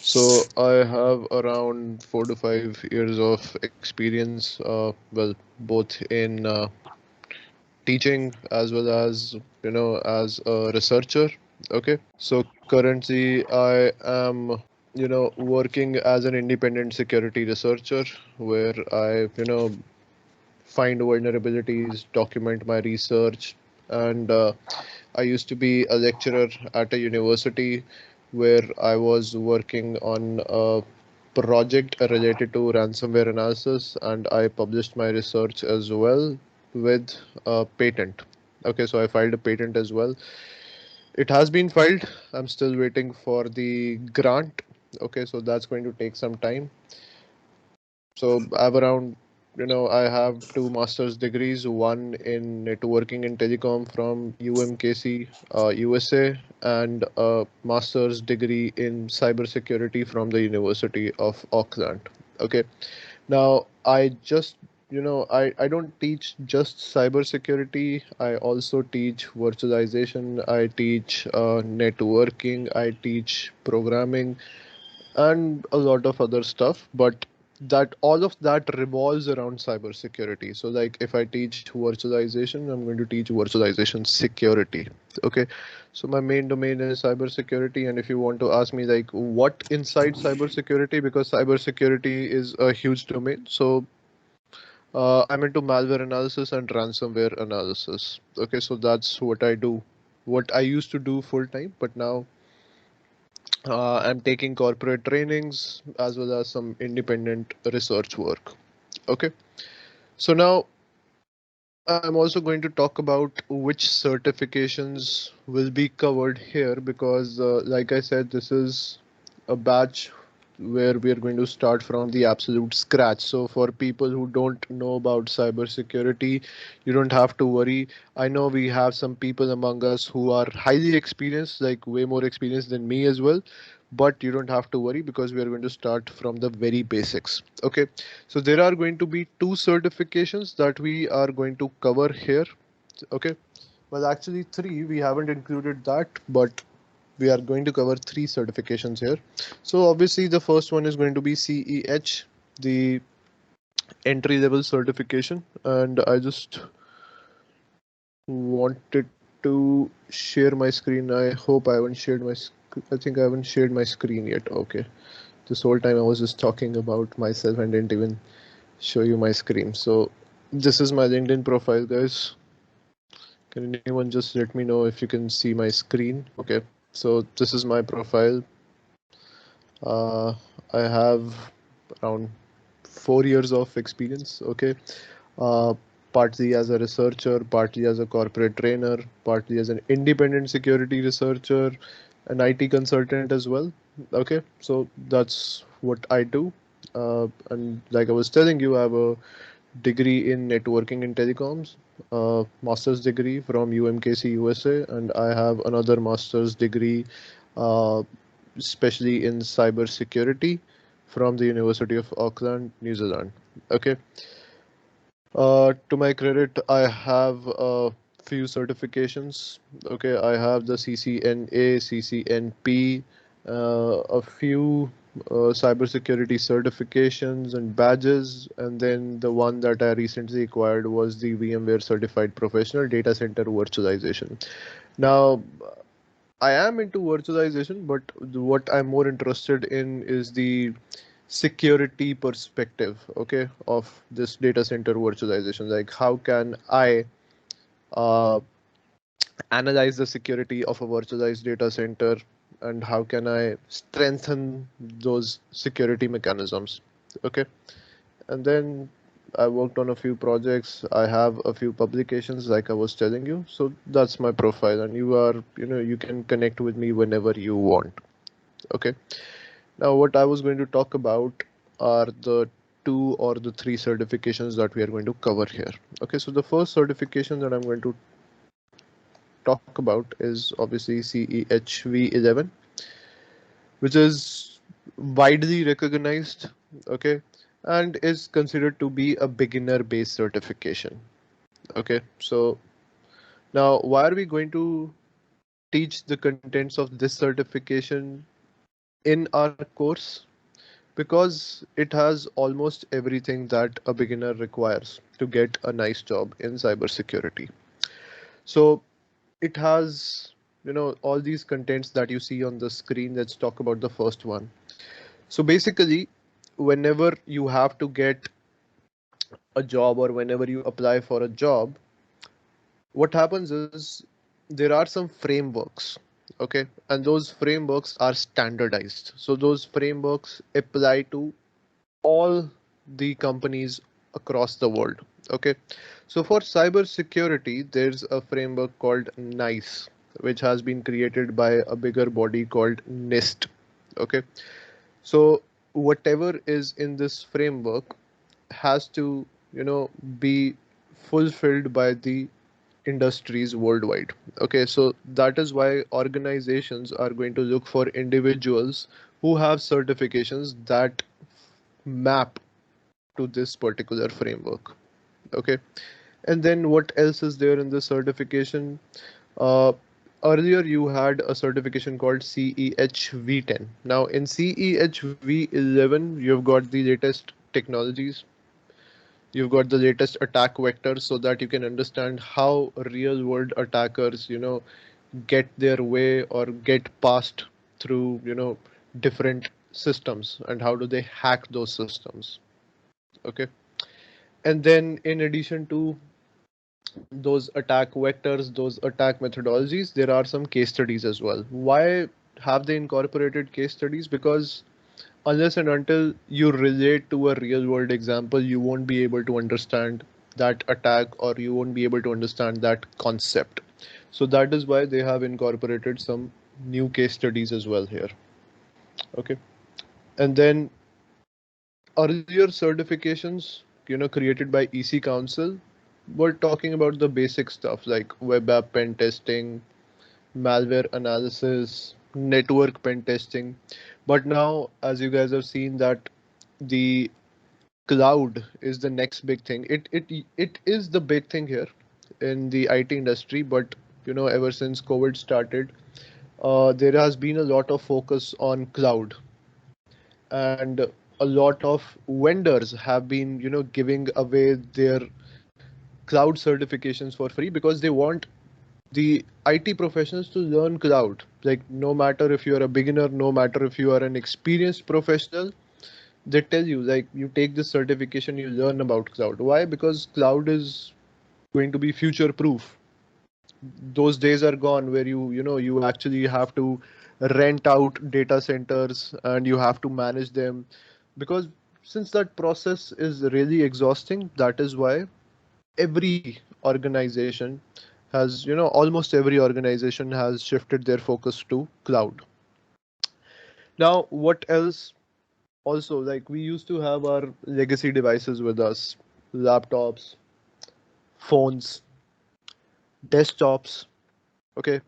So I have around 4 to 5 years of experience, well, both in teaching as well as, as a researcher. Okay. So currently I am, working as an independent security researcher where I, find vulnerabilities, document my research, and I used to be a lecturer at a university where I was working on a project related to ransomware analysis, and I published my research as well with a patent. Okay, so I filed a patent as well. It has been filed. I'm still waiting for the grant. Okay, so that's going to take some time. So I have around, I have two master's degrees, one in networking and telecom from UMKC, USA, and a master's degree in cybersecurity from the University of Auckland. Okay. Now, I don't teach just cybersecurity. I also teach virtualization. I teach networking. I teach programming and a lot of other stuff, but that all of that revolves around cybersecurity. So like if I teach virtualization, I'm going to teach virtualization security. Okay, so my main domain is cybersecurity, and if you want to ask me like what inside cybersecurity, because cybersecurity is a huge domain, so I'm into malware analysis and ransomware analysis. Okay, so that's what I do, what I used to do full time, but now I'm taking corporate trainings as well as some independent research work. Okay, so now I'm also going to talk about which certifications will be covered here because, like I said, this is a batch where we are going to start from the absolute scratch. So, for people who don't know about cybersecurity, you don't have to worry. I know we have some people among us who are highly experienced, like way more experienced than me as well. But you don't have to worry because we are going to start from the very basics. Okay, so there are going to be two certifications that we are going to cover here. Okay, well, actually, three. We haven't included that, but we are going to cover three certifications here. So, obviously, the first one is going to be CEH, the entry level certification. And I just wanted to share my screen. I hope I haven't shared my I think I haven't shared my screen yet. Okay. This whole time I was just talking about myself and didn't even show you my screen. So this is my LinkedIn profile, guys. Can anyone just let me know if you can see my screen? Okay, so this is my profile. uh, I have around 4 years of experience. Okay, uh, partly as a researcher, partly as a corporate trainer, partly as an independent security researcher, an IT consultant as well. Okay, so that's what I do. And like I was telling you, I have a degree in networking and telecoms, master's degree from UMKC USA, and I have another master's degree, uh, especially in cybersecurity from the University of Auckland, New Zealand. Okay. To my credit, I have a few certifications. Okay, I have the CCNA, CCNP, a few cybersecurity certifications and badges, and then the one that I recently acquired was the VMware Certified Professional Data Center Virtualization. Now, I am into virtualization, but what I'm more interested in is the security perspective, okay, of this data center virtualization. Like, how can I uh, analyze the security of a virtualized data center, and how can I strengthen those security mechanisms? Okay, and then I worked on a few projects. I have a few publications, like I was telling you. So that's my profile, and you can connect with me whenever you want. Okay. Now, what I was going to talk about are the two or the three certifications that we are going to cover here. Okay, so the first certification that I'm going to talk about is obviously CEHV 11, which is widely recognized, okay, and is considered to be a beginner based certification. Okay, so now why are we going to teach the contents of this certification in our course because it has almost everything that a beginner requires to get a nice job in cybersecurity. So it has, all these contents that you see on the screen. Let's talk about the first one. So basically, whenever you have to get a job or whenever you apply for a job, what happens is there are some frameworks, okay, and those frameworks are standardized. So those frameworks apply to all the companies across the world. Okay, so for cybersecurity, there's a framework called NICE, which has been created by a bigger body called NIST. Okay, so whatever is in this framework has to, be fulfilled by the industries worldwide. Okay, so that is why organizations are going to look for individuals who have certifications that map to this particular framework. Okay, and then what else is there in the certification? uh, Earlier you had a certification called CEHV10. Now in CEHV11 you've got the latest technologies, you've got the latest attack vectors, so that you can understand how real world attackers, get their way or get past through, different systems, and how do they hack those systems. Okay, and then in addition to those attack vectors, those attack methodologies, there are some case studies as well. Why have they incorporated case studies? Because unless and until you relate to a real world example, you won't be able to understand that attack, or you won't be able to understand that concept. So that is why they have incorporated some new case studies as well here. Okay, and then earlier certifications, created by EC Council, were talking about the basic stuff like web app pen testing, malware analysis, network pen testing. But now, as you guys have seen, that the cloud is the next big thing. It is the big thing here in the IT industry. But ever since COVID started, there has been a lot of focus on cloud, and a lot of vendors have been giving away their cloud certifications for free because they want the IT professionals to learn cloud. Like, no matter if you're a beginner, no matter if you are an experienced professional, they tell you, like, you take this certification, you learn about cloud. Why? Because cloud is going to be future proof. Those days are gone where you actually have to rent out data centers and you have to manage them, because since that process is really exhausting, that is why every organization has, almost every organization has shifted their focus to cloud. Now, what else? Also, like, we used to have our legacy devices with us, laptops, phones, desktops, okay,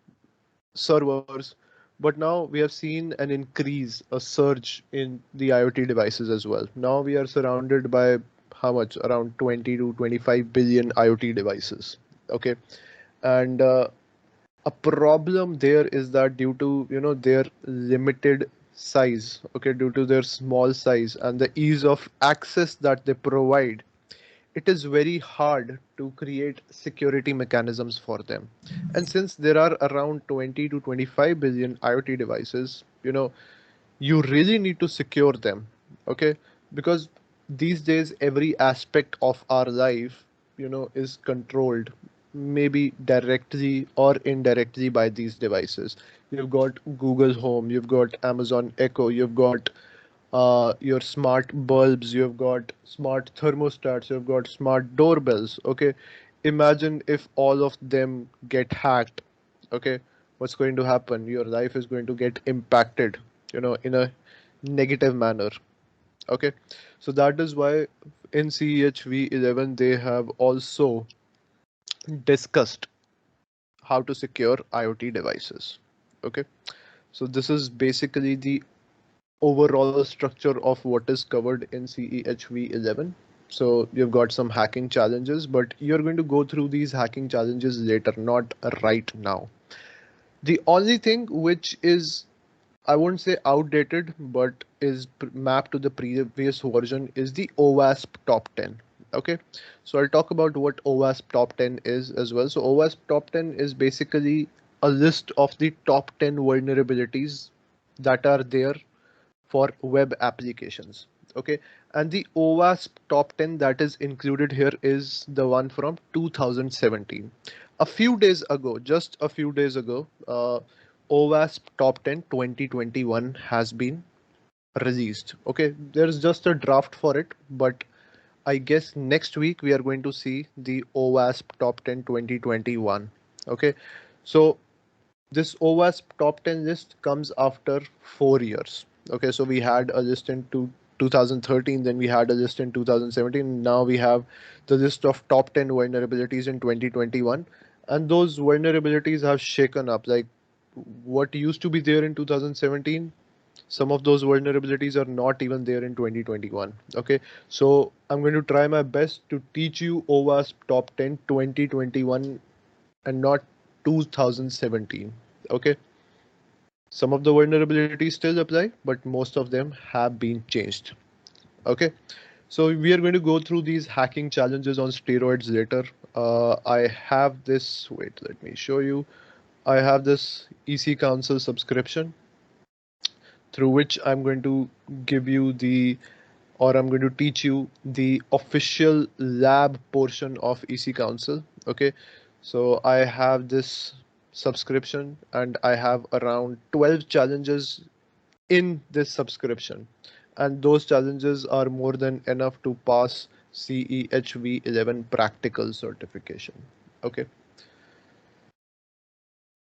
servers. But now we have seen an increase, a surge in the IoT devices as well. Now we are surrounded by how much? Around 20 to 25 billion IoT devices. Okay, and a problem there is that due to their limited size, okay, due to their small size and the ease of access that they provide, it is very hard to create security mechanisms for them. And since there are around 20 to 25 billion IoT devices, you really need to secure them. Okay, because these days every aspect of our life is controlled, maybe directly or indirectly, by these devices. You've got Google Home, you've got Amazon Echo, you've got your smart bulbs, you've got smart thermostats, you've got smart doorbells. Okay, imagine if all of them get hacked. Okay, what's going to happen? Your life is going to get impacted, in a negative manner. Okay, so that is why in CHV11 they have also discussed how to secure IoT devices. Okay, so this is basically the overall structure of what is covered in CEHV11. So you've got some hacking challenges, but you're going to go through these hacking challenges later, not right now. The only thing which is I won't say outdated, but is mapped to the previous version is the OWASP top 10. Okay, so I'll talk about what OWASP top 10 is as well. So OWASP top 10 is basically a list of the top 10 vulnerabilities that are there for web applications. Okay, and the OWASP top 10 that is included here is the one from 2017. A few days ago, just a few days ago, OWASP top 10 2021 has been released. Okay, there's just a draft for it, but I guess next week we are going to see the OWASP top 10 2021. Okay, so this OWASP top 10 list comes after 4 years. Okay, so we had a list in 2013, then we had a list in 2017. Now we have the list of top 10 vulnerabilities in 2021. And those vulnerabilities have shaken up. Like what used to be there in 2017, some of those vulnerabilities are not even there in 2021. Okay, so I'm going to try my best to teach you OWASP top 10 2021 and not 2017. Okay, some of the vulnerabilities still apply, but most of them have been changed. Okay, so we are going to go through these hacking challenges on steroids later. I have this, wait, let me show you. I have this EC Council subscription through which I'm going to give you I'm going to teach you the official lab portion of EC Council. Okay, so I have this subscription and I have around 12 challenges in this subscription, and those challenges are more than enough to pass CEHV 11 practical certification. Okay,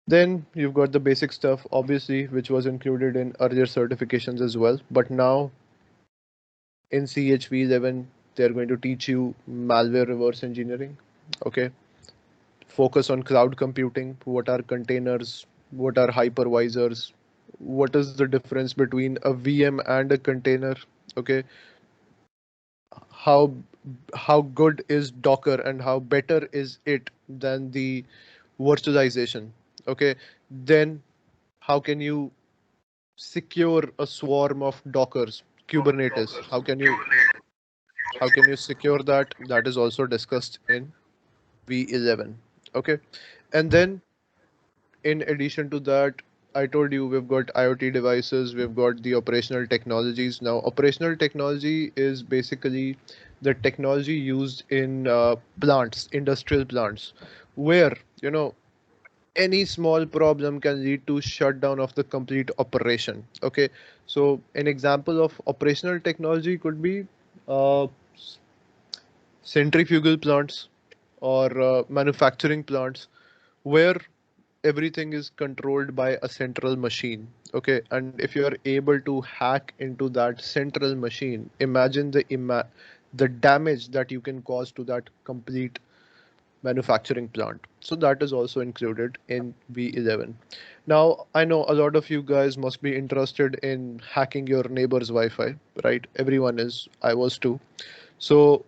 then you've got the basic stuff, obviously, which was included in earlier certifications as well, but now in CHV 11 they're going to teach you malware reverse engineering. Okay, focus on cloud computing, what are containers, what are hypervisors, what is the difference between a VM and a container. Okay, how how good is Docker and how better is it than the virtualization. Okay, then how can you secure a swarm of Dockers, Kubernetes? How can you secure that? That is also discussed in V11. Okay, and then in addition to that, I told you we've got IoT devices, we've got the operational technologies. Now operational technology is basically the technology used in plants, industrial plants, where any small problem can lead to shutdown of the complete operation. Okay, so an example of operational technology could be uh, centrifugal plants or manufacturing plants where everything is controlled by a central machine. Okay, and if you are able to hack into that central machine, imagine the damage that you can cause to that complete manufacturing plant. So that is also included in V11. Now, I know a lot of you guys must be interested in hacking your neighbor's Wi-Fi, right? Everyone is. I was too. So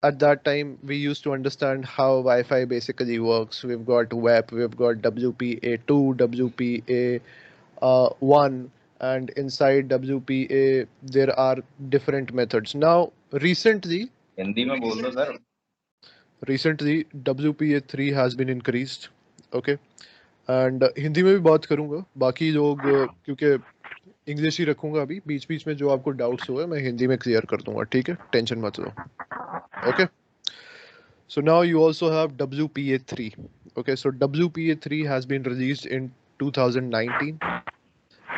at that time, we used to understand how Wi-Fi basically works. We've got WEP, we've got WPA2, WPA1, and inside WPA, there are different methods. Now, Hindi में बोल दो sir recently WPA3 has been increased. Okay, and Hindi में भी बात करूंगा, बाकी लोग क्योंकि इंग्लिश ही रखूंगा, अभी बीच बीच में जो आपको डाउट्स हुए मैं हिंदी में क्लियर कर दूंगा. ठीक है, टेंशन मत लो. Okay, so now you also have WPA3. Okay, so WPA3 has been released in 2019,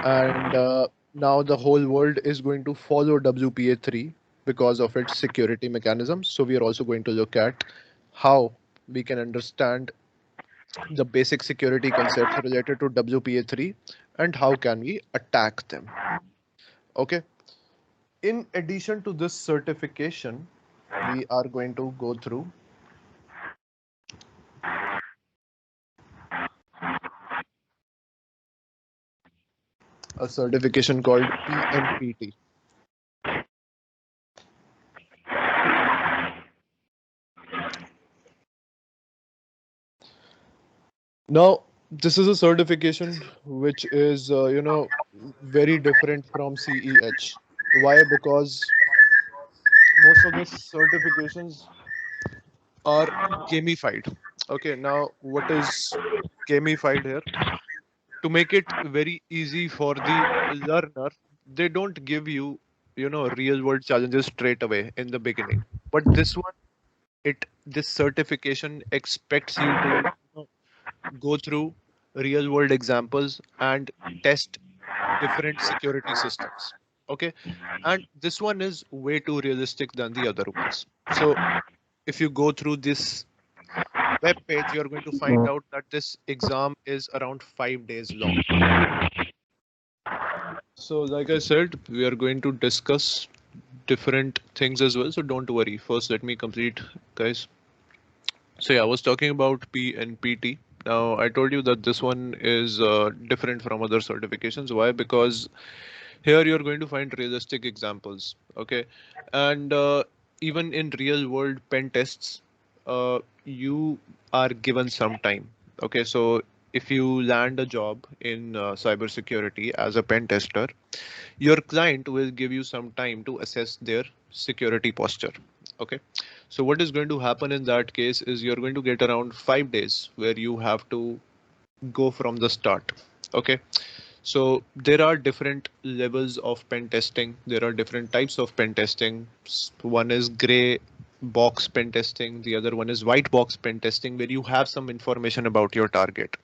and now the whole world is going to follow WPA3 because of its security mechanisms. So we are also going to look at how we can understand the basic security concepts related to WPA3 and how can we attack them. Okay. In addition to this certification, we are going to go through a certification called PMPT. Now, This is a certification which is, very different from CEH. Why? Because most of the certifications are gamified. Okay, now what is gamified here? To make it very easy for the learner, they don't give you, real world challenges straight away in the beginning. But this one, this certification expects you to, go through real world examples and test different security systems. Okay, and this one is way too realistic than the other ones. So if you go through this web page, you're going to find out that this exam is around 5 days long. So, like I said, we are going to discuss different things as well. So don't worry. First, let me complete, guys. So yeah, I was talking about P and PT. Now, I told you that this one is different from other certifications. Why? Because here you're going to find realistic examples. Okay, and even in real world pen tests, you are given some time. Okay, so if you land a job in cybersecurity as a pen tester, your client will give you some time to assess their security posture. Okay, so what is going to happen in that case is you're going to get around 5 days where you have to go from the start. Okay, so there are different levels of pen testing. There are different types of pen testing. One is gray box pen testing. The other one is white box pen testing, where you have some information about your target.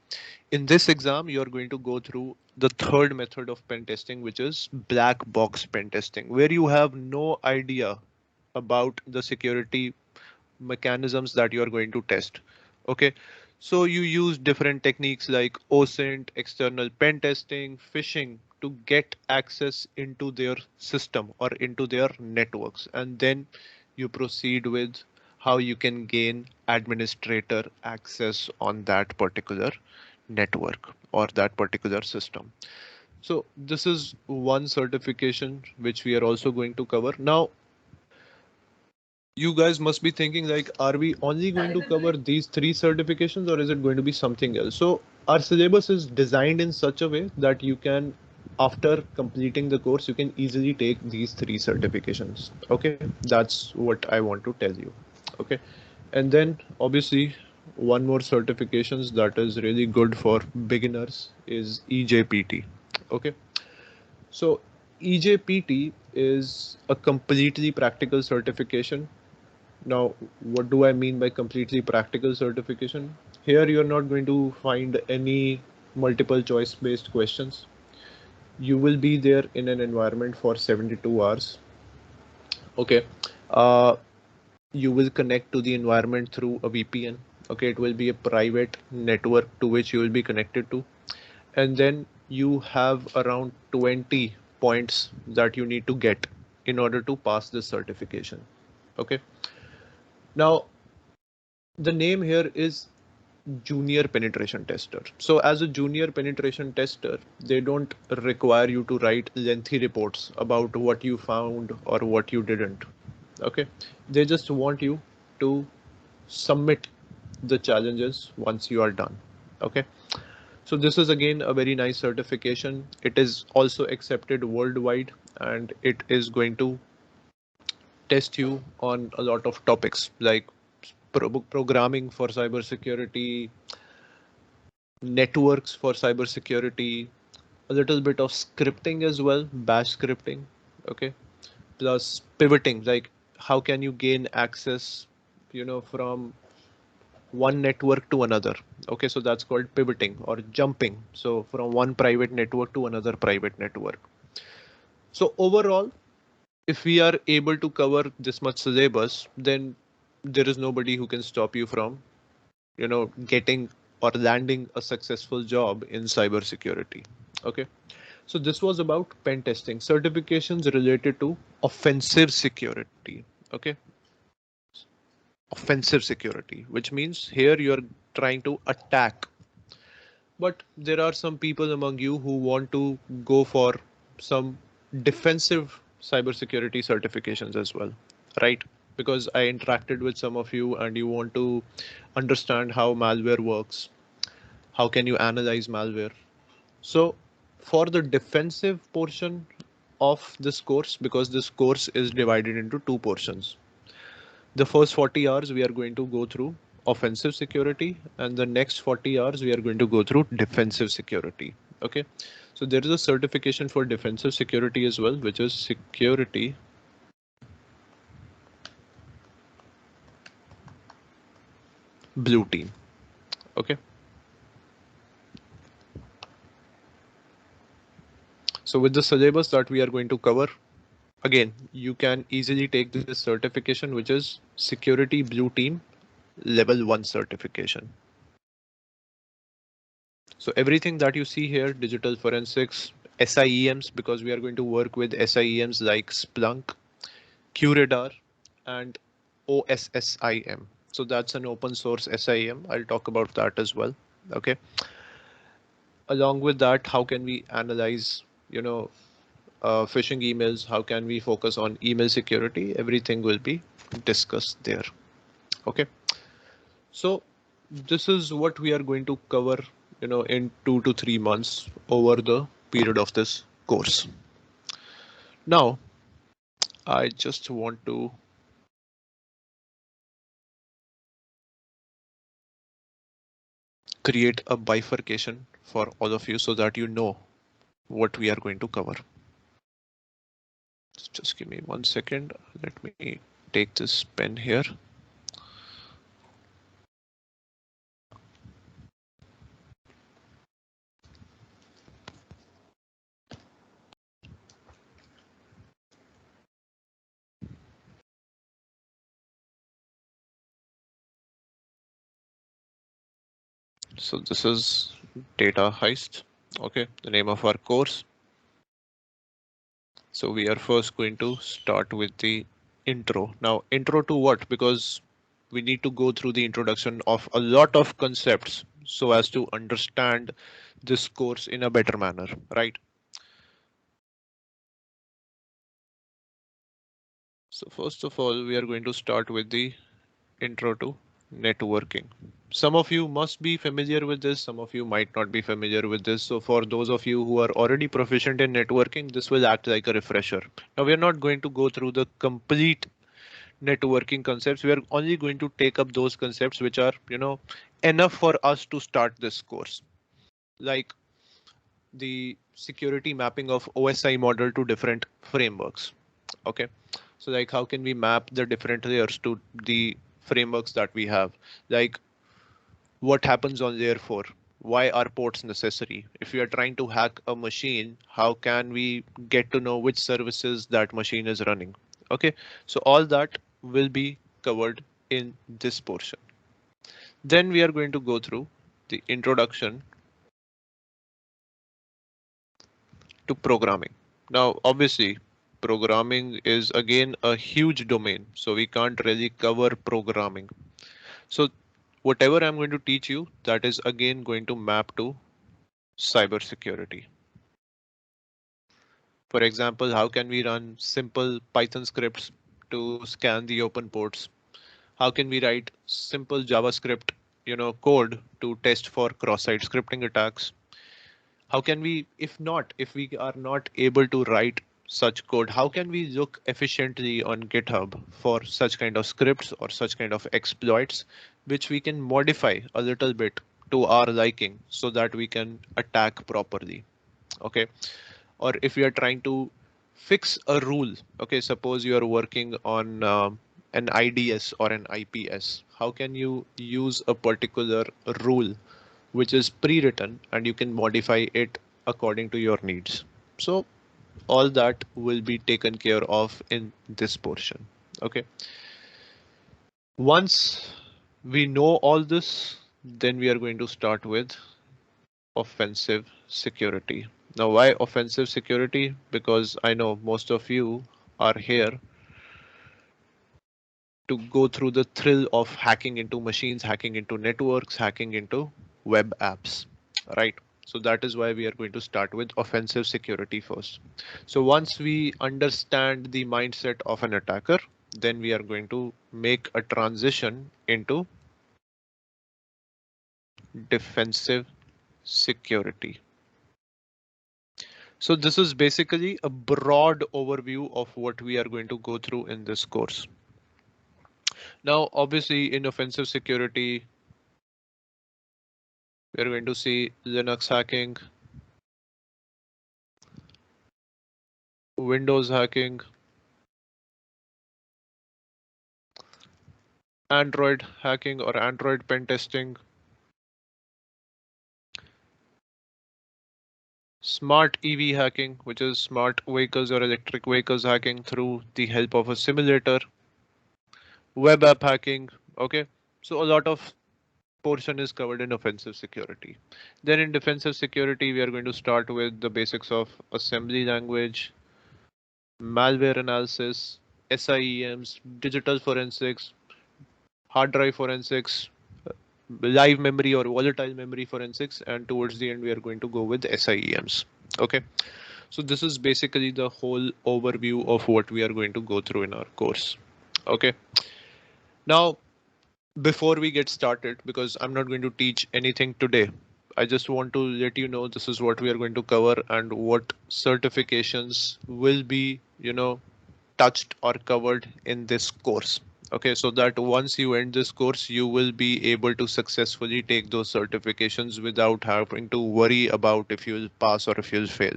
In this exam, you're going to go through the third method of pen testing, which is black box pen testing, where you have no idea about the security mechanisms that you are going to test. Okay, so you use different techniques like OSINT, external pen testing, phishing to get access into their system or into their networks, and then you proceed with how you can gain administrator access on that particular network or that particular system. So this is one certification which we are also going to cover. Now, you guys must be thinking like, are we only going to cover these three certifications or is it going to be something else? So our syllabus is designed in such a way that you can, after completing the course, you can easily take these three certifications. Okay, that's what I want to tell you. Okay, and then obviously one more certifications that is really good for beginners is EJPT. Okay, so EJPT is a completely practical certification. Now, what do I mean by completely practical certification? Here, you're not going to find any multiple choice based questions. You will be there in an environment for 72 hours. Okay. Uh, you will connect to the environment through a VPN. Okay. It will be a private network to which you will be connected to. And then you have around 20 points that you need to get in order to pass this certification. Okay. Now, the name here is junior penetration tester. So as a junior penetration tester, they don't require you to write lengthy reports about what you found or what you didn't. Okay, they just want you to submit the challenges once you are done. Okay, so this is again a very nice certification. It is also accepted worldwide and it is going to test you on a lot of topics like programming for cybersecurity, networks for cybersecurity, a little bit of scripting as well, bash scripting. Okay, plus pivoting, like how can you gain access, from one network to another. Okay, so that's called pivoting or jumping. So from one private network to another private network. So overall, if we are able to cover this much syllabus, then there is nobody who can stop you from, getting or landing a successful job in cybersecurity. Okay, so this was about pen testing certifications related to offensive security. Okay, offensive security, which means here you're trying to attack, but there are some people among you who want to go for some defensive cybersecurity certifications as well, right? Because I interacted with some of you and you want to understand how malware works, how can you analyze malware. So for the defensive portion of this course, because this course is divided into two portions, the first 40 hours we are going to go through offensive security, and the next 40 hours we are going to go through defensive security. Okay, so there is a certification for defensive security as well, which is security blue team. Okay, so with the syllabus that we are going to cover, again, you can easily take this certification, which is security blue team level 1 certification. So everything that you see here, digital forensics, SIEMs, because we are going to work with SIEMs like Splunk, QRadar, and OSSIM. So that's an open source SIEM. I'll talk about that as well. Okay. Along with that, how can we analyze, phishing emails? How can we focus on email security? Everything will be discussed there. Okay. So this is what we are going to cover, in 2 to 3 months over the period of this course. Now, I just want to create a bifurcation for all of you so that you know what we are going to cover. Just give me 1 second. Let me take this pen here. So this is data heist. Okay, the name of our course. So we are first going to start with the intro. Now, intro to what? Because we need to go through the introduction of a lot of concepts so as to understand this course in a better manner, right? So first of all, we are going to start with the intro to networking. Some of you must be familiar with this, some of you might not be familiar with this. So for those of you who are already proficient in networking, this will act like a refresher. Now we are not going to go through the complete networking concepts. We are only going to take up those concepts which are, enough for us to start this course. Like the security mapping of OSI model to different frameworks. Okay, so like how can we map the different layers to the frameworks that we have? Like what happens on layer 4? Why are ports necessary? If we are trying to hack a machine, how can we get to know which services that machine is running? Okay, so all that will be covered in this portion. Then we are going to go through the introduction to programming. Now, obviously, programming is again a huge domain, so we can't really cover programming. So whatever I'm going to teach you, that is again going to map to cybersecurity. For example, how can we run simple Python scripts to scan the open ports? How can we write simple JavaScript, code to test for cross-site scripting attacks? How can we, if we are not able to write such code, how can we look efficiently on GitHub for such kind of scripts or such kind of exploits, which we can modify a little bit to our liking so that we can attack properly? Okay. Or if we are trying to fix a rule, okay, suppose you are working on an IDS or an IPS, how can you use a particular rule which is pre-written and you can modify it according to your needs? So all that will be taken care of in this portion. Okay. Once we know all this, then we are going to start with offensive security. Now, why offensive security? Because I know most of you are here to go through the thrill of hacking into machines, hacking into networks, hacking into web apps, right? So that is why we are going to start with offensive security first. So once we understand the mindset of an attacker, then we are going to make a transition into defensive security. So this is basically a broad overview of what we are going to go through in this course. Now, obviously in offensive security, we are going to see Linux hacking, Windows hacking, Android hacking or Android pen testing, smart EV hacking, which is smart vehicles or electric vehicles hacking through the help of a simulator, web app hacking. Okay, so a lot of portion is covered in offensive security. Then in defensive security, we are going to start with the basics of assembly language, malware analysis, SIEMs, digital forensics, hard drive forensics, live memory or volatile memory forensics, and towards the end we are going to go with SIEMs. Okay, so this is basically the whole overview of what we are going to go through in our course. Okay, now before we get started, because I'm not going to teach anything today, I just want to let you know this is what we are going to cover and what certifications will be, touched or covered in this course. Okay, so that once you end this course, you will be able to successfully take those certifications without having to worry about if you'll pass or if you'll fail.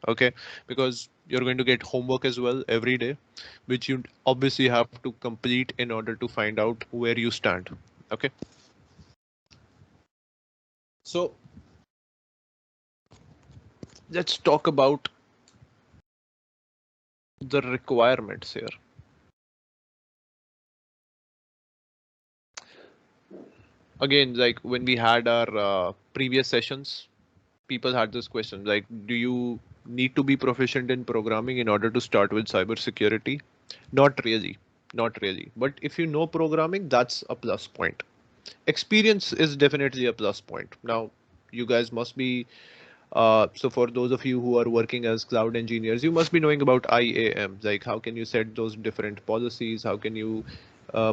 Okay, because you're going to get homework as well every day, which you obviously have to complete in order to find out where you stand. Okay, so let's talk about the requirements here. Again, like when we had our previous sessions, people had this question like, do you need to be proficient in programming in order to start with cybersecurity? Not really, not really. But if you know programming, that's a plus point. Experience is definitely a plus point. Now, you guys must be so for those of you who are working as cloud engineers, you must be knowing about IAM, like how can you set those different policies? How can you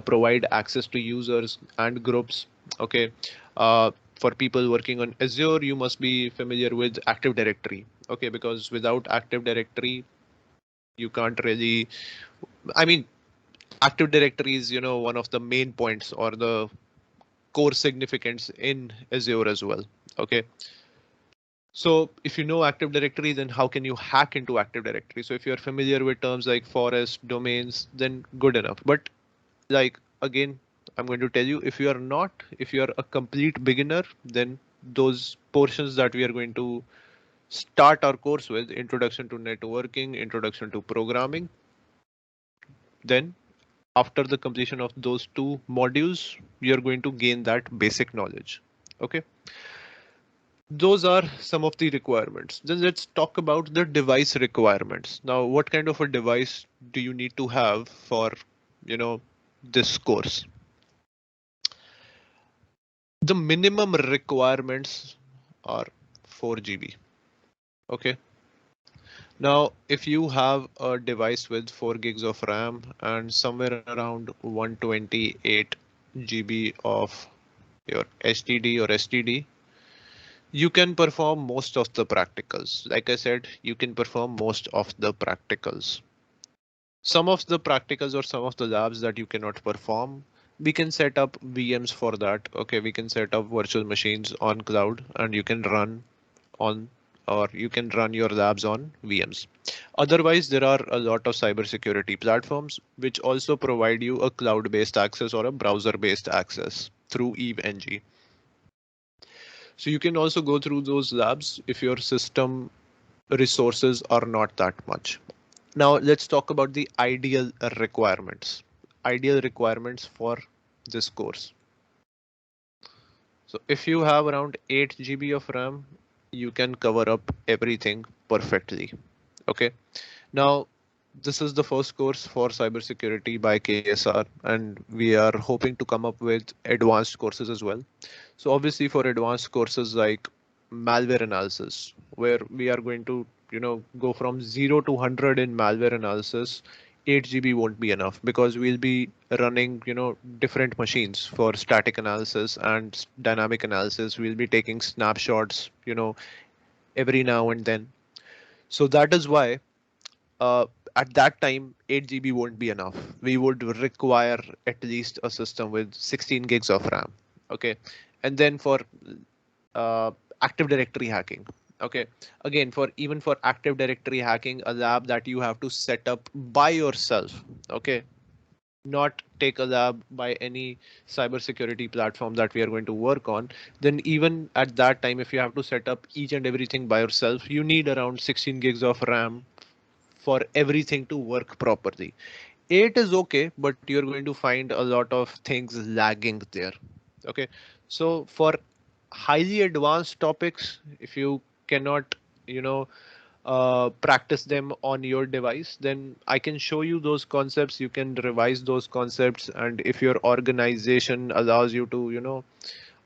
provide access to users and groups? Okay. For people working on Azure, you must be familiar with Active Directory. Okay, because without Active Directory, you can't really, I mean, Active Directory is, one of the main points or the core significance in Azure as well. Okay. So if you know Active Directory, then how can you hack into Active Directory? So if you're familiar with terms like forest, domains, then good enough. But like, again, I'm going to tell you, if you are not, if you are a complete beginner, then those portions that we are going to start our course with, introduction to networking, introduction to programming, then after the completion of those two modules, you're going to gain that basic knowledge. Okay. Those are some of the requirements. Then let's talk about the device requirements. Now, what kind of a device do you need to have for, this course? The minimum requirements are 4 GB. Okay. Now, if you have a device with 4 gigs of RAM and somewhere around 128 GB of your HDD or STD, you can perform most of the practicals. Like I said, you can perform most of the practicals. Some of the practicals or some of the labs that you cannot perform, we can set up VMs for that. Okay, we can set up virtual machines on cloud and you can run on, or you can run your labs on VMs. Otherwise, there are a lot of cybersecurity platforms which also provide you a cloud-based access or a browser-based access through EVE-NG. So you can also go through those labs if your system resources are not that much. Now let's talk about the ideal requirements. Ideal requirements for this course. So if you have around 8 GB of RAM, you can cover up everything perfectly. Okay. Now this is the first course for cybersecurity by KSR, and we are hoping to come up with advanced courses as well. So obviously for advanced courses like malware analysis, where we are going to, go from 0 to 100 in malware analysis 8 GB won't be enough because we'll be running, different machines for static analysis and dynamic analysis. We'll be taking snapshots, every now and then. So that is why uh, at that time 8 GB won't be enough. We would require at least a system with 16 gigs of RAM. Okay, and then for uh, Active Directory hacking. Okay, again, for even for Active Directory hacking, a lab that you have to set up by yourself. Okay, not take a lab by any cybersecurity platform that we are going to work on, then even at that time, if you have to set up each and everything by yourself, you need around 16 gigs of RAM for everything to work properly. 8 is okay, but you're going to find a lot of things lagging there. Okay, so for highly advanced topics, if you cannot, you know, practice them on your device, then I can show you those concepts. You can revise those concepts, and if your organization allows you to,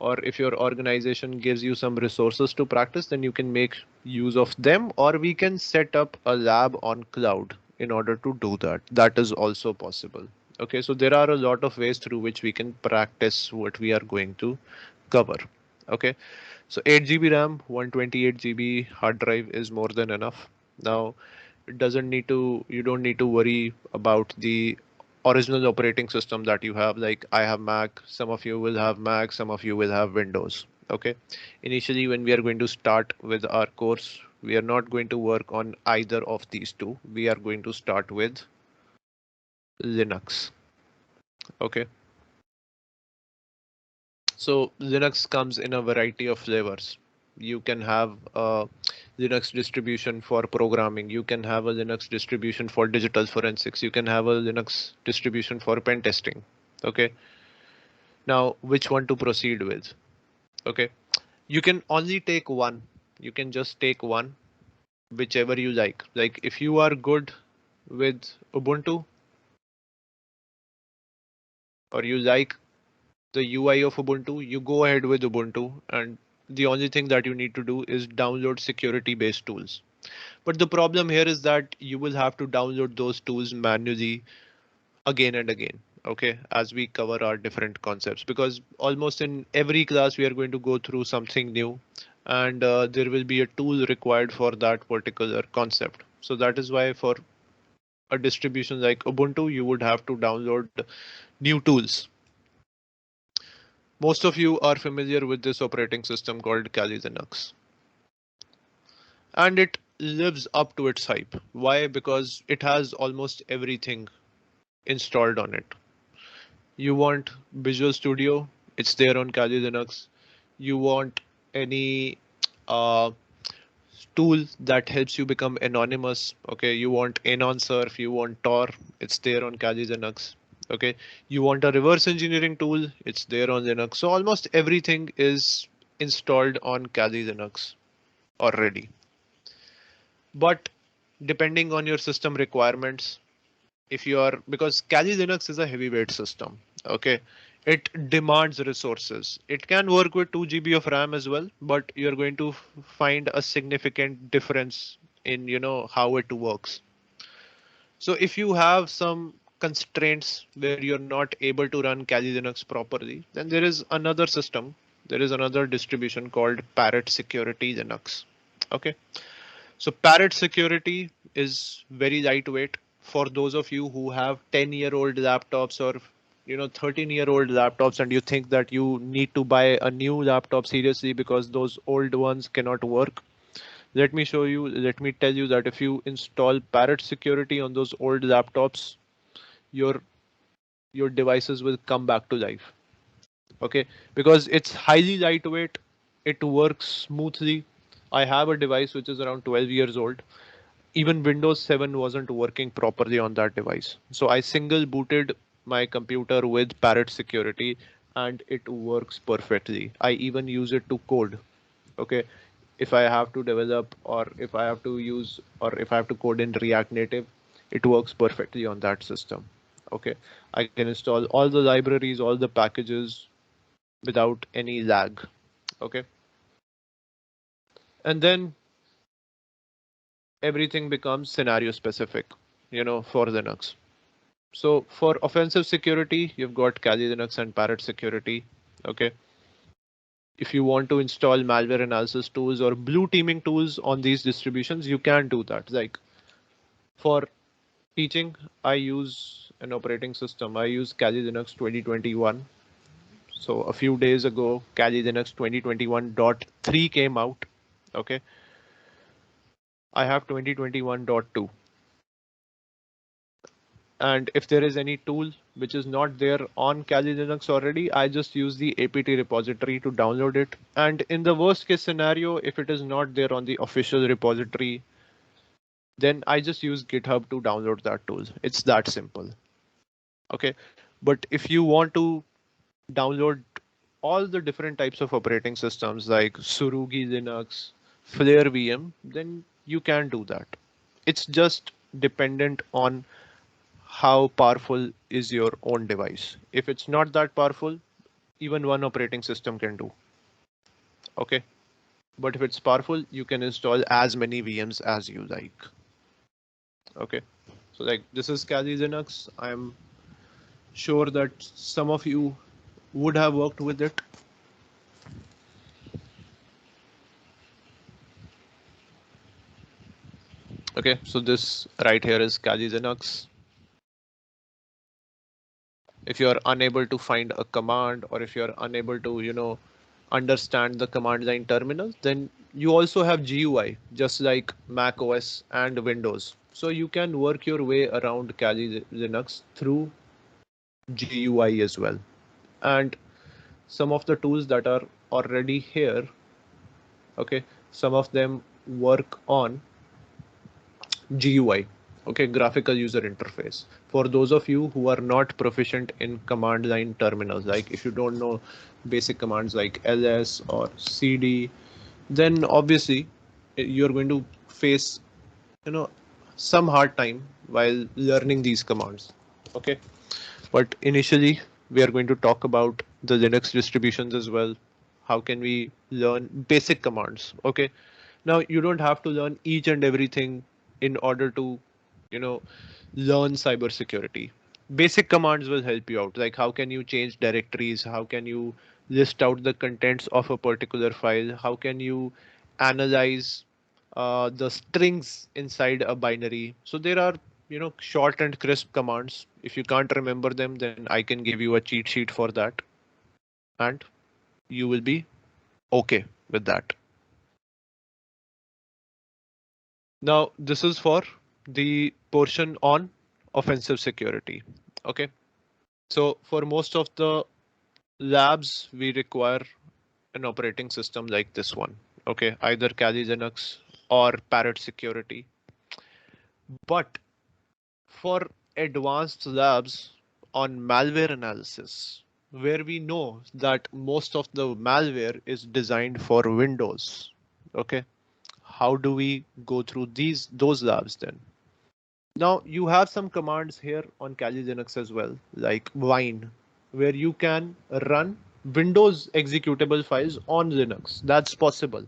or if your organization gives you some resources to practice, then you can make use of them, or we can set up a lab on cloud in order to do that. That is also possible. Okay, so there are a lot of ways through which we can practice what we are going to cover. Okay, so 8 GB RAM, 128 GB hard drive is more than enough. Now, it doesn't need to, you don't need to worry about the original operating system that you have. Like I have Mac, some of you will have Mac, some of you will have Windows. Okay. Initially, when we are going to start with our course, we are not going to work on either of these two. We are going to start with Linux. Okay. So Linux comes in a variety of flavors. You can have a Linux distribution for programming. You can have a Linux distribution for digital forensics. You can have a Linux distribution for pen testing. Okay. Now, which one to proceed with? Okay. You can only take one. You can just take one, whichever you like. Like if you are good with Ubuntu, or you like the UI of Ubuntu, you go ahead with Ubuntu, and the only thing that you need to do is download security based tools. But the problem here is that you will have to download those tools manually again and again. Okay, as we cover our different concepts, because almost in every class we are going to go through something new, and there will be a tool required for that particular concept. So that is why for a distribution like Ubuntu, you would have to download new tools. Most of you are familiar with this operating system called Kali Linux, and it lives up to its hype. Why? Because it has almost everything installed on it. You want Visual Studio, it's there on Kali Linux. You want any uh, tool that helps you become anonymous. Okay, you want Anon Surf, you want Tor, it's there on Kali Linux. Okay, you want a reverse engineering tool, it's there on Linux. So almost everything is installed on Kali Linux already. But depending on your system requirements, if you are, because Kali Linux is a heavyweight system, okay, it demands resources. It can work with 2 GB of RAM as well, but you're going to find a significant difference in how it works. So if you have some constraints where you're not able to run Kali Linux properly, then there is another system. There is another distribution called Parrot Security Linux. Okay. So Parrot Security is very lightweight for those of you who have 10-year-old laptops or 13-year-old laptops, and you think that you need to buy a new laptop seriously because those old ones cannot work. Let me show you, let me tell you that if you install Parrot Security on those old laptops, your devices will come back to life. Okay, because it's highly lightweight, it works smoothly. I have a device which is around 12 years old. Even Windows 7 wasn't working properly on that device. So I single booted my computer with Parrot Security and it works perfectly. I even use it to code. Okay. If I have to develop, or if I have to use, or if I have to code in React Native, it works perfectly on that system. Okay. I can install all the libraries, all the packages without any lag. Okay. And then everything becomes scenario specific, for Linux. So for offensive security, you've got Kali Linux and Parrot security. Okay. If you want to install malware analysis tools or blue teaming tools on these distributions, you can do that. Like for teaching, I use an operating system. I use Kali Linux 2021. So a few days ago, Kali Linux 2021.3 came out. Okay. I have 2021.2. And if there is any tool which is not there on Kali Linux already, I just use the apt repository to download it. And in the worst case scenario, if it is not there on the official repository, then I just use GitHub to download that tool. It's that simple. Okay. But if you want to download all the different types of operating systems like Surugi Linux, Flare VM, then you can do that. It's just dependent on how powerful is your own device. If it's not that powerful, even one operating system can do. Okay. But if it's powerful, you can install as many VMs as you like. Okay. So like this is Kali Linux. I'm sure that some of you would have worked with it. Okay, so this right here is Kali Linux. If you're unable to find a command, or if you're unable to, understand the command line terminal, then you also have GUI, just like Mac OS and Windows. So you can work your way around Kali Linux through GUI as well. And some of the tools that are already here, okay, some of them work on GUI, okay, graphical user interface. For those of you who are not proficient in command line terminals, like if you don't know basic commands like ls or cd, then obviously you're going to face, some hard time while learning these commands. Okay, but initially we are going to talk about the Linux distributions as well. How can we learn basic commands? Okay, now you don't have to learn each and everything in order to, learn cybersecurity. Basic commands will help you out. Like how can you change directories? How can you list out the contents of a particular file? How can you analyze the strings inside a binary? So there are, short and crisp commands. If you can't remember them, then I can give you a cheat sheet for that, and you will be okay with that. Now, this is for the portion on offensive security. Okay. So for most of the labs, we require an operating system like this one. Okay. Either Kali Linux or Parrot security. But for advanced labs on malware analysis, where we know that most of the malware is designed for Windows. Okay. How do we go through those labs then? Now you have some commands here on Kali Linux as well, like wine, where you can run Windows executable files on Linux. That's possible.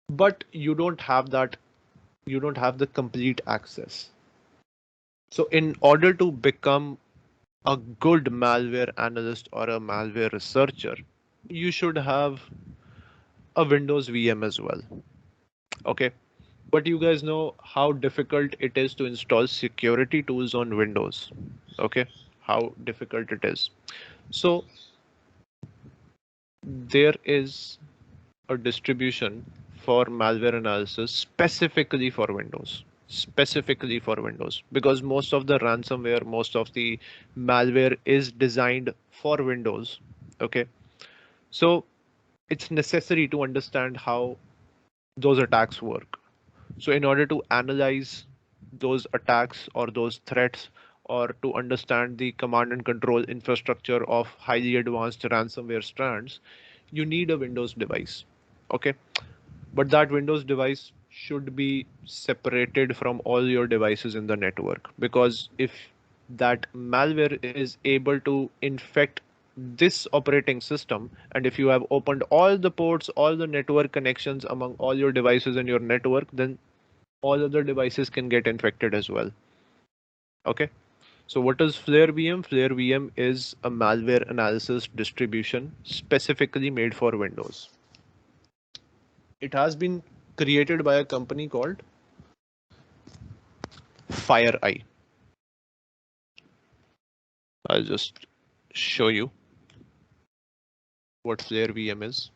But you don't have that, you don't have the complete access. So in order to become a good malware analyst or a malware researcher, you should have a Windows VM as well. Okay. But you guys know how difficult it is to install security tools on Windows. Okay, how difficult it is. So there is a distribution for malware analysis specifically for Windows. Specifically for Windows, because most of the ransomware, most of the malware is designed for Windows. Okay, so it's necessary to understand how those attacks work. So in order to analyze those attacks or those threats, or to understand the command and control infrastructure of highly advanced ransomware strands, you need a Windows device. Okay. But that Windows device should be separated from all your devices in the network, because if that malware is able to infect this operating system, and if you have opened all the ports, all the network connections among all your devices in your network, then all other devices can get infected as well. Okay. So what is Flare VM? Flare VM is a malware analysis distribution specifically made for Windows. It has been created by a company called FireEye. I'll just show you what Flare VM is.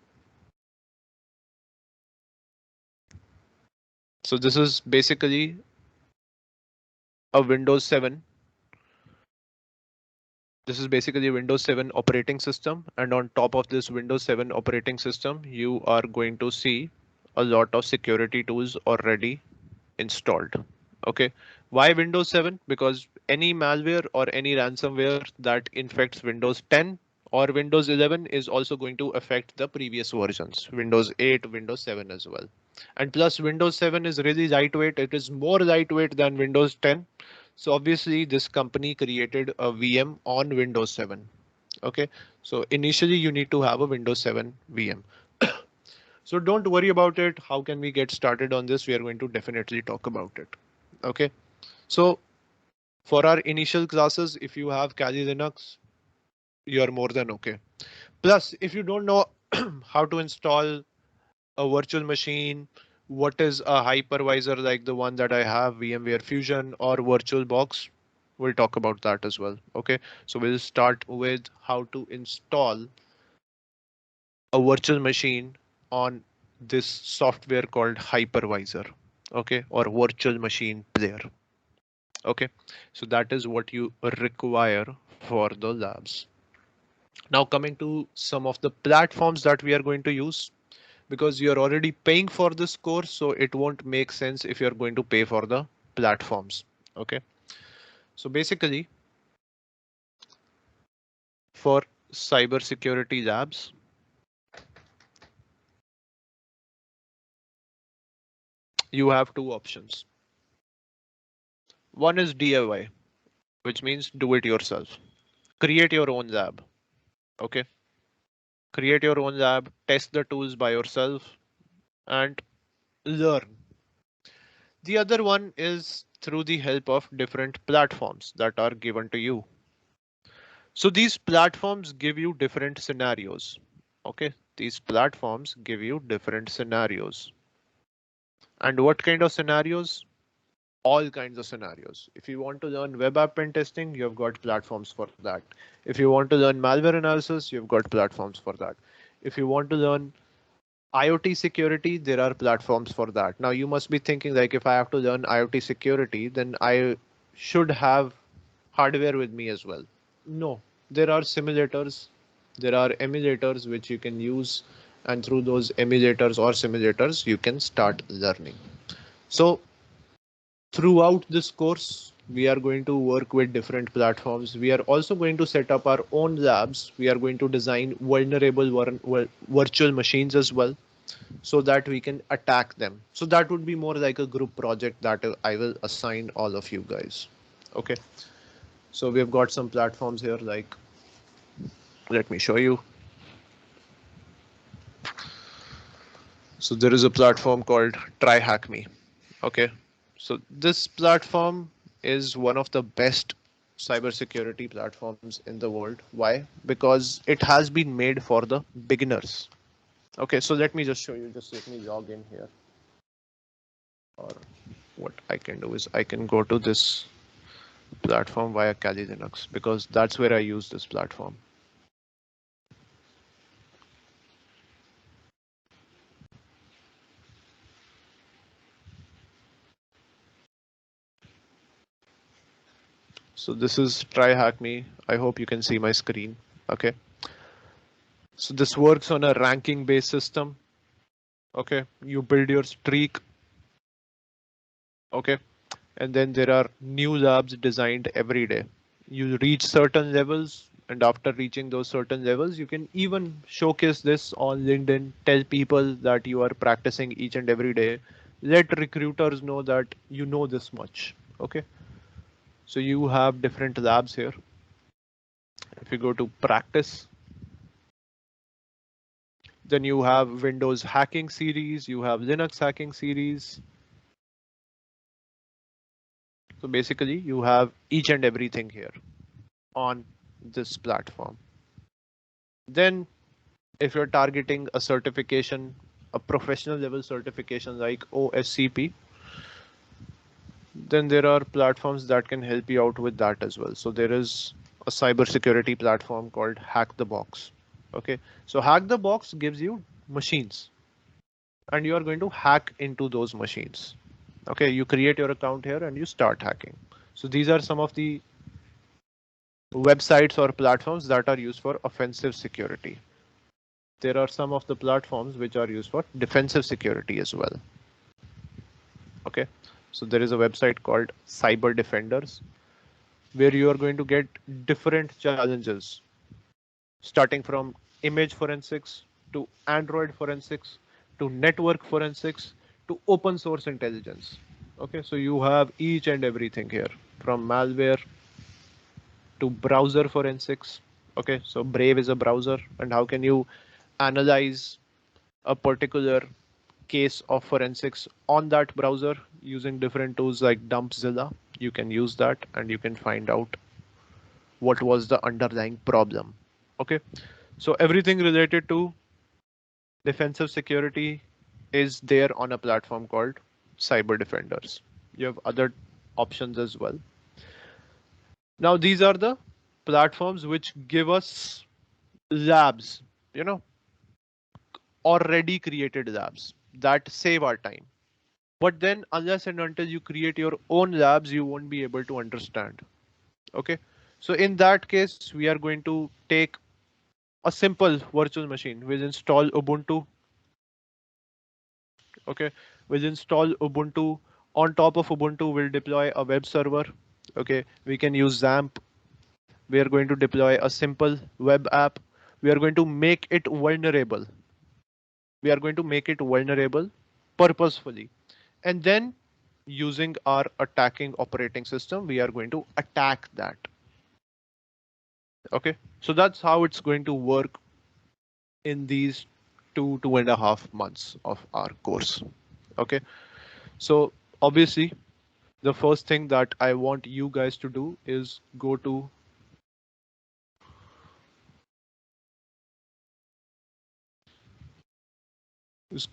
So this is basically a Windows 7. This is basically a Windows 7 operating system, and on top of this Windows 7 operating system, you are going to see a lot of security tools already installed. Okay, why Windows 7? Because any malware or any ransomware that infects Windows 10 or Windows 11 is also going to affect the previous versions, Windows 8, Windows 7 as well. And plus Windows 7 is really lightweight. It is more lightweight than Windows 10. So obviously this company created a VM on Windows 7. Okay, so initially you need to have a Windows 7 VM. So don't worry about it. How can we get started on this? We are going to definitely talk about it. Okay, so for our initial classes, if you have Kali Linux, you're more than okay. Plus, if you don't know how to install a virtual machine, what is a hypervisor like the one that I have, VMware Fusion or VirtualBox, we'll talk about that as well. Okay, so we'll start with how to install a virtual machine on this software called hypervisor. Okay, or virtual machine player. Okay, so that is what you require for the labs. Now coming to some of the platforms that we are going to use, because you're already paying for this course, so it won't make sense if you're going to pay for the platforms. Okay, so basically for cybersecurity labs, you have two options. One is DIY, which means do it yourself. Create your own lab. Okay, create your own lab, test the tools by yourself and learn. The other one is through the help of different platforms that are given to you. So these platforms give you different scenarios. Okay, these platforms give you different scenarios. And what kind of scenarios? All kinds of scenarios. If you want to learn web app pen testing, you've got platforms for that. If you want to learn malware analysis, you've got platforms for that. If you want to learn IoT security, there are platforms for that. Now you must be thinking like, if I have to learn IoT security, then I should have hardware with me as well. No, there are simulators, there are emulators which you can use, and through those emulators or simulators, you can start learning. So throughout this course, we are going to work with different platforms. We are also going to set up our own labs. We are going to design vulnerable virtual machines as well, so that we can attack them. So that would be more like a group project that I will assign all of you guys. Okay, so we've got some platforms here, like, let me show you. So there is a platform called TryHackMe. Okay, so this platform is one of the best cybersecurity platforms in the world. Why? Because it has been made for the beginners. Okay, so let me just show you. Just let me log in here. Or what I can do is I can go to this platform via Kali Linux, because that's where I use this platform. So this is TryHackMe. I hope you can see my screen. Okay. So this works on a ranking based system. Okay. You build your streak. Okay. And then there are new labs designed every day. You reach certain levels, and after reaching those certain levels, you can even showcase this on LinkedIn, tell people that you are practicing each and every day. Let recruiters know that you know this much. Okay. So you have different labs here. If you go to practice, then you have Windows hacking series, you have Linux hacking series. So basically you have each and everything here on this platform. Then if you're targeting a certification, a professional level certification like OSCP, then there are platforms that can help you out with that as well. So there is a cybersecurity platform called Hack the Box. Okay, so Hack the Box gives you machines and you are going to hack into those machines. Okay, you create your account here and you start hacking. So these are some of the websites or platforms that are used for offensive security. There are some of the platforms which are used for defensive security as well. Okay, so there is a website called Cyber Defenders where you are going to get different challenges starting from image forensics to Android forensics to network forensics to open source intelligence. Okay, so you have each and everything here from malware to browser forensics. Okay, so Brave is a browser, and how can you analyze a particular case of forensics on that browser using different tools like Dumpzilla? You can use that and you can find out what was the underlying problem. Okay, so everything related to defensive security is there on a platform called Cyber Defenders. You have other options as well. Now these are the platforms which give us labs, you know, already created labs that save our time. But then unless and until you create your own labs, you won't be able to understand. Okay, so in that case, we are going to take a simple virtual machine. We'll install Ubuntu. Okay, we'll install Ubuntu. On top of Ubuntu, we'll deploy a web server. Okay, we can use XAMPP. We are going to deploy a simple web app. We are going to make it vulnerable. We are going to make it vulnerable purposefully. And then using our attacking operating system, we are going to attack that. Okay, so that's how it's going to work in these 2.5 months of our course. Okay, so obviously the first thing that I want you guys to do is go to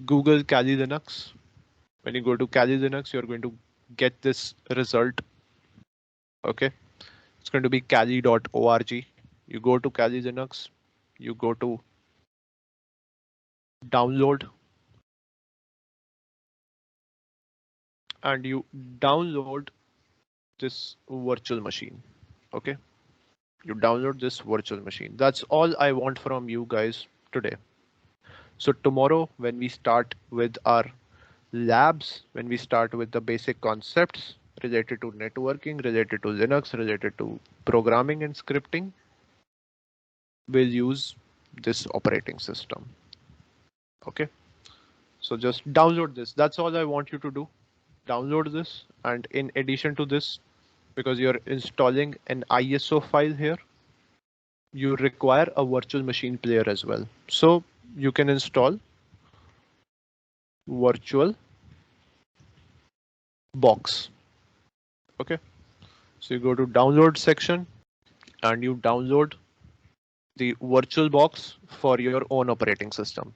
Google Kali Linux. When you go to Kali Linux, you're going to get this result. Okay, it's going to be kali.org. You go to Kali Linux, you go to download, and you download this virtual machine. Okay, you download this virtual machine. That's all I want from you guys today. So tomorrow when we start with our labs, when we start with the basic concepts related to networking, related to Linux, related to programming and scripting, we'll use this operating system. Okay, so just download this. That's all I want you to do. Download this, and in addition to this, because you're installing an ISO file here, you require a virtual machine player as well. So you can install virtual box. Okay, so you go to download section and you download the virtual box for your own operating system.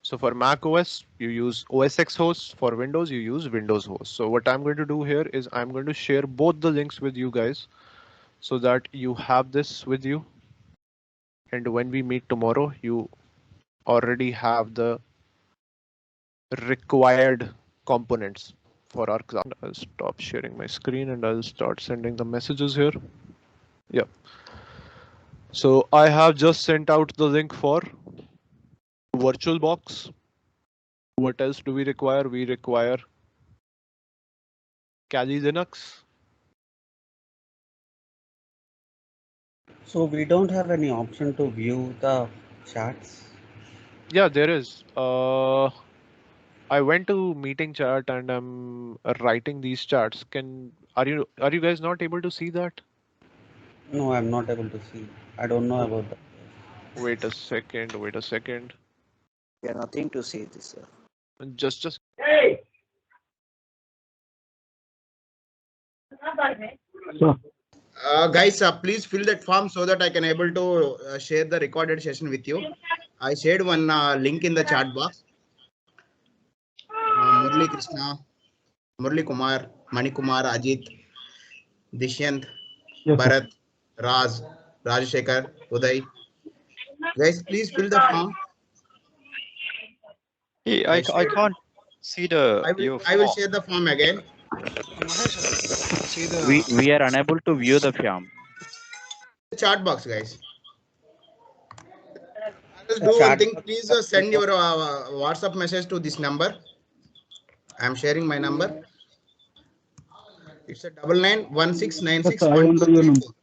So for Mac OS, you use OS X host. For Windows, you use Windows host. So what I'm going to do here is I'm going to share both the links with you guys so that you have this with you. And when we meet tomorrow, you already have the required components for our class. I'll stop sharing my screen and I'll start sending the messages here. Yeah. So I have just sent out the link for VirtualBox. What else do we require? We require Kali Linux. So we don't have any option to view the chats. Yeah, there is. I went to meeting chat and I'm writing these charts. Are you guys not able to see that? No, I'm not able to see. I don't know about that. Wait a second. Wait a second. Yeah, nothing to see this, sir. Just. Hey! Guys, please fill that form so that I can able to share the recorded session with you. I shared one link in the chat box. Murli Krishna, Murli Kumar, Mani Kumar, Ajit, Dishyanth, Bharat, Raj, Rajshekar, Uday. Guys, please fill the form. Hey, I can't see the I will share the form again. See the we are unable to view the form. The chat box, guys. Just do one thing. Please send your WhatsApp message to this number. I am sharing my number. It's a 9916961234.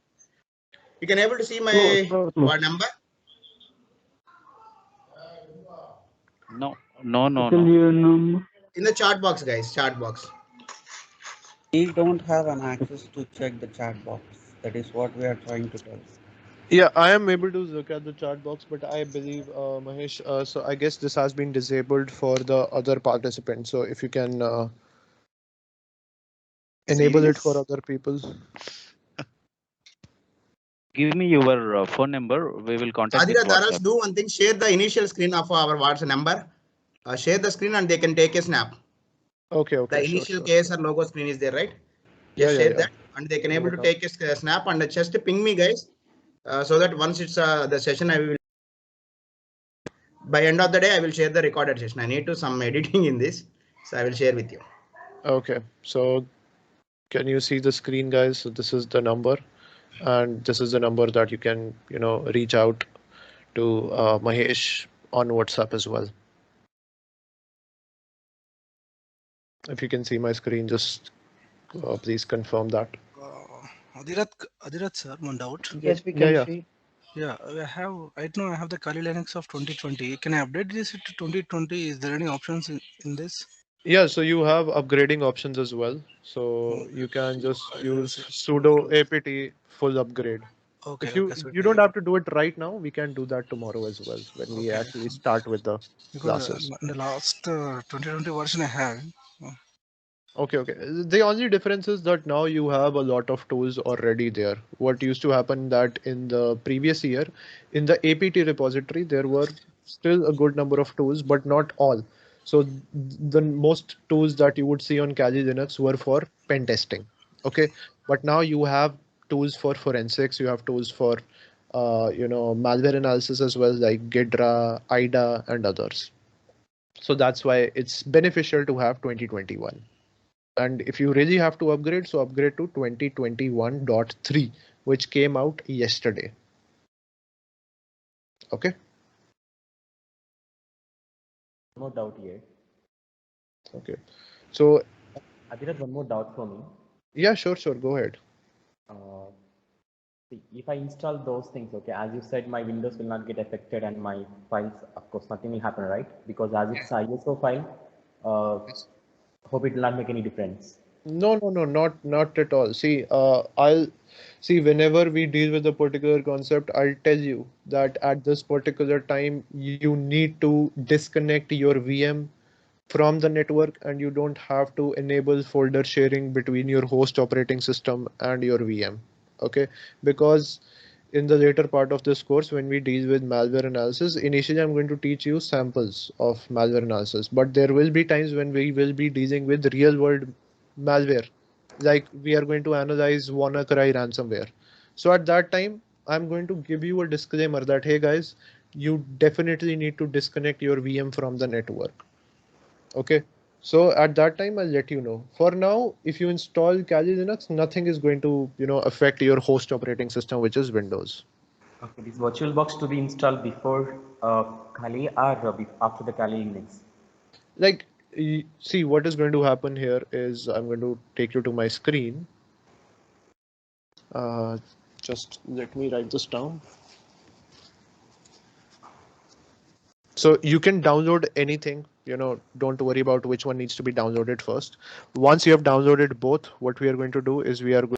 You can able to see my number. No. In the chat box, guys. Chat box. We don't have an access to check the chat box. That is what we are trying to tell. Yeah, I am able to look at the chat box, but I believe, Mahesh, so I guess this has been disabled for the other participants. So if you can enable it for other people. Give me your phone number. We will contact Adira, with WhatsApp. do one thing. Share the initial screen of our WhatsApp number. Share the screen and they can take a snap. Okay. The initial KSR logo screen is there, right? Just share that and they can able to take a snap and just ping me, guys. So that once it's the session, I will. By end of the day, I will share the recorded session. I need to some editing in this, so I will share with you. Okay, so can you see the screen, guys? So this is the number, and this is the number that you can, reach out to Mahesh on WhatsApp as well. If you can see my screen, just please confirm that. Adirat sir, one doubt. Yes, we can see. Yeah, right now I have the Kali Linux of 2020. Can I update this to 2020? Is there any options in this? Yeah, so you have upgrading options as well. So you can just use sudo apt full upgrade. Okay. If you don't have to do it right now, we can do that tomorrow as well when we actually start with the classes. The last 2020 version I have. Okay. The only difference is that now you have a lot of tools already there. What used to happen that in the previous year, in the APT repository, there were still a good number of tools, but not all. So the most tools that you would see on Kali Linux were for pen testing. Okay, but now you have tools for forensics. You have tools for malware analysis as well, like Ghidra, IDA, and others. So that's why it's beneficial to have 2021. And if you really have to upgrade, so upgrade to 2021.3, which came out yesterday. Okay. No doubt here. Okay. So Adirath, one more doubt for me. Yeah, sure. Go ahead. See, if I install those things, okay, as you said, my Windows will not get affected and my files, of course, nothing will happen, right? Because as it's ISO file, hope it will not make any difference. No, not at all. See, I'll see whenever we deal with a particular concept, I'll tell you that at this particular time, you need to disconnect your VM from the network, and you don't have to enable folder sharing between your host operating system and your VM. Okay, because in the later part of this course, when we deal with malware analysis, initially I'm going to teach you samples of malware analysis, but there will be times when we will be dealing with real world malware, like we are going to analyze WannaCry ransomware. So at that time, I'm going to give you a disclaimer that, hey guys, you definitely need to disconnect your VM from the network. Okay, so at that time I'll let you know. For now, if you install Kali Linux, nothing is going to affect your host operating system, which is Windows. Okay, this VirtualBox to be installed before Kali or after the Kali Linux? Like, see, what is going to happen here is I'm going to take you to my screen. Just let me write this down. So you can download anything, don't worry about which one needs to be downloaded first. Once you have downloaded both, what we are going to do is we are going